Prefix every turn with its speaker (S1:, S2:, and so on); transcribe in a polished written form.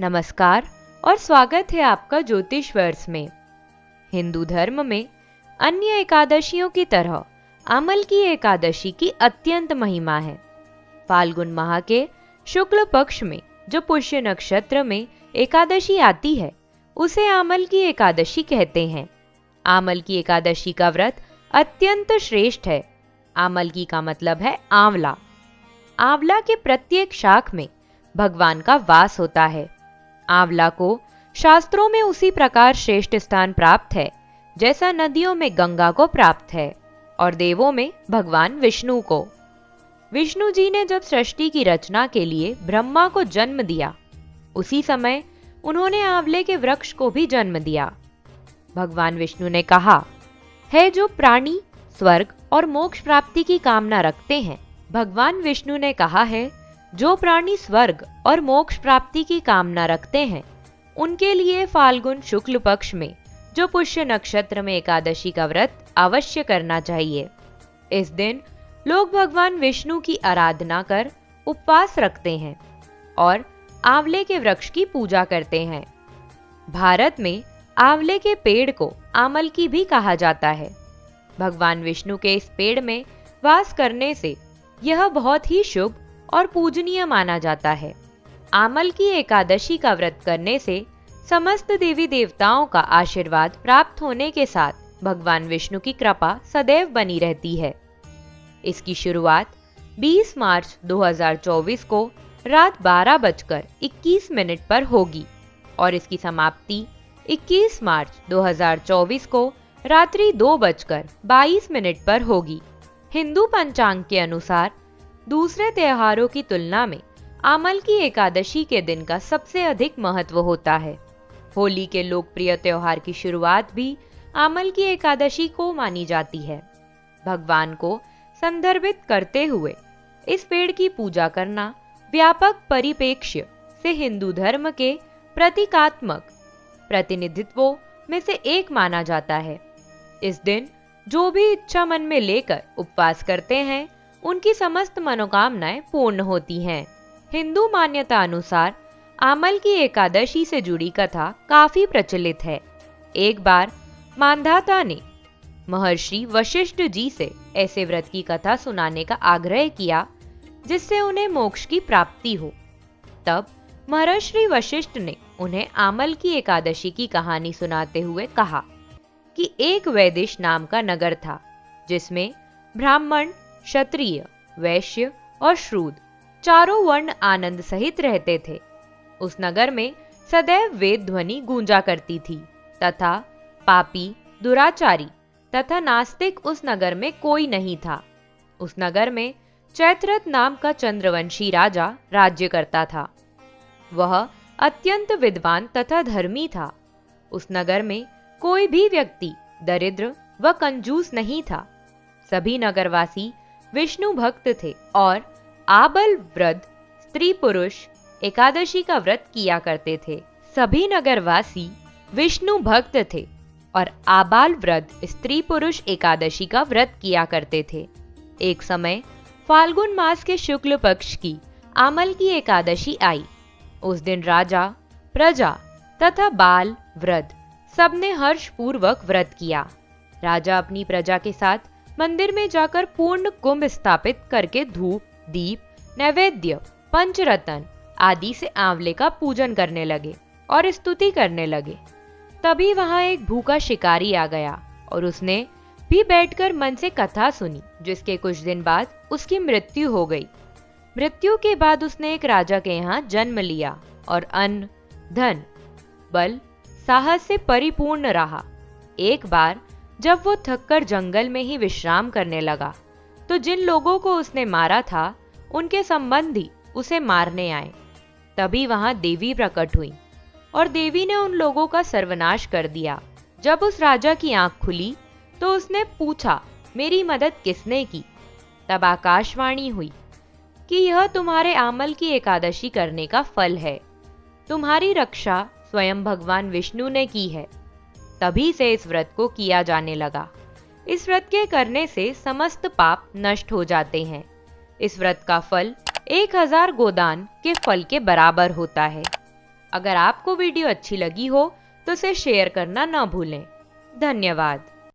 S1: नमस्कार और स्वागत है आपका ज्योतिष वर्ष में। हिंदू धर्म में अन्य एकादशियों की तरह आमल की एकादशी की अत्यंत महिमा है। फाल्गुन माह के शुक्ल पक्ष में जो पुष्य नक्षत्र में एकादशी आती है उसे आमल की एकादशी कहते हैं। आमल की एकादशी का व्रत अत्यंत श्रेष्ठ है। आमल की का मतलब है आंवला। आंवला के प्रत्येक शाख में भगवान का वास होता है। आंवला को शास्त्रों में उसी प्रकार श्रेष्ठ स्थान प्राप्त है जैसा नदियों में गंगा को प्राप्त है और देवों में भगवान विष्णु को। विष्णु जी ने जब सृष्टि की रचना के लिए ब्रह्मा को जन्म दिया उसी समय उन्होंने आंवले के वृक्ष को भी जन्म दिया। भगवान विष्णु ने कहा है जो प्राणी स्वर्ग और मोक्ष प्राप्ति की कामना रखते हैं। भगवान विष्णु ने कहा है जो प्राणी स्वर्ग और मोक्ष प्राप्ति की कामना रखते हैं उनके लिए फाल्गुन शुक्ल पक्ष में जो पुष्य नक्षत्र में एकादशी का व्रत अवश्य करना चाहिए। इस दिन लोग भगवान विष्णु की आराधना कर उपवास रखते हैं और आंवले के वृक्ष की पूजा करते हैं। भारत में आंवले के पेड़ को आमल की भी कहा जाता है। भगवान विष्णु के इस पेड़ में वास करने से यह बहुत ही शुभ और पूजनीय माना जाता है। आमल की एकादशी का व्रत करने से समस्त देवी देवताओं का आशीर्वाद प्राप्त होने के साथ भगवान विष्णु की कृपा सदैव बनी रहती है। इसकी शुरुआत 20 मार्च 2024 को रात 12:21 पर होगी और इसकी समाप्ति 21 मार्च 2024 को रात्रि 2:22 पर होगी। हिंदू पंचांग के अनुसार दूसरे त्योहारों की तुलना में आमल की एकादशी के दिन का सबसे अधिक महत्व होता है। होली के लोकप्रिय त्योहार की शुरुआत भी आमल की एकादशी को मानी जाती है। भगवान को संदर्भित करते हुए इस पेड़ की पूजा करना व्यापक परिप्रेक्ष्य से हिंदू धर्म के प्रतीकात्मक प्रतिनिधित्वों में से एक माना जाता है। इस दिन जो भी इच्छा मन में लेकर उपवास करते हैं उनकी समस्त मनोकामनाएं पूर्ण होती हैं। हिंदू मान्यता अनुसार आमल की एकादशी से जुड़ी कथा काफी प्रचलित है। एक बार मांधाता ने महर्षि वशिष्ठ जी से ऐसे व्रत की कथा सुनाने का आग्रह किया जिससे उन्हें मोक्ष की प्राप्ति हो। तब महर्षि वशिष्ठ ने उन्हें आमल की एकादशी की कहानी सुनाते हुए कहा कि एक वैदिश नाम का नगर था जिसमें ब्राह्मण, क्षत्रिय, वैश्य और शूद्र चारों वर्ण आनंद सहित रहते थे। उस नगर में सदैव वेद ध्वनि गूंजा करती थी तथा पापी, दुराचारी तथा नास्तिक उस नगर में कोई नहीं था। उस नगर में चैत्ररथ नाम का चंद्रवंशी राजा राज्य करता था। वह अत्यंत विद्वान तथा धर्मी था। उस नगर में कोई भी व्यक्ति दरिद्र व कंजूस नहीं था। सभी नगरवासी विष्णु भक्त थे और आबाल वृद्ध स्त्री पुरुष एकादशी का व्रत किया करते थे। सभी नगरवासी विष्णु भक्त थे और आबाल वृद्ध स्त्री पुरुष एकादशी का व्रत किया करते थे। एक समय फाल्गुन मास के शुक्ल पक्ष की आमल की एकादशी आई। उस दिन राजा, प्रजा तथा बाल वृद्ध सबने हर्षपूर्वक व्रत किया। राजा अपनी प्रजा के साथ मंदिर में जाकर पूर्ण कुंभ स्थापित करके धूप, दीप, नैवेद्य, पंचरत्न आदि से आंवले का पूजन करने लगे और स्तुति करने लगे। तभी वहां एक भूखा शिकारी आ गया और उसने भी बैठकर मन से कथा सुनी, जिसके कुछ दिन बाद उसकी मृत्यु हो गई। मृत्यु के बाद उसने एक राजा के यहाँ जन्म लिया और अन्न, धन, बल, साहस से परिपूर्ण रहा। एक बार जब वो थककर जंगल में ही विश्राम करने लगा तो जिन लोगों को उसने मारा था उनके संबंधी उसे मारने आए। तभी वहां देवी प्रकट हुई और देवी ने उन लोगों का सर्वनाश कर दिया। जब उस राजा की आंख खुली तो उसने पूछा, मेरी मदद किसने की? तब आकाशवाणी हुई कि यह तुम्हारे आमल की एकादशी करने का फल है। तुम्हारी रक्षा स्वयं भगवान विष्णु ने की है। तभी से इस व्रत को किया जाने लगा। इस व्रत के करने से समस्त पाप नष्ट हो जाते हैं। इस व्रत का फल 1000 गोदान के फल के बराबर होता है। अगर आपको वीडियो अच्छी लगी हो तो इसे शेयर करना ना भूलें। धन्यवाद।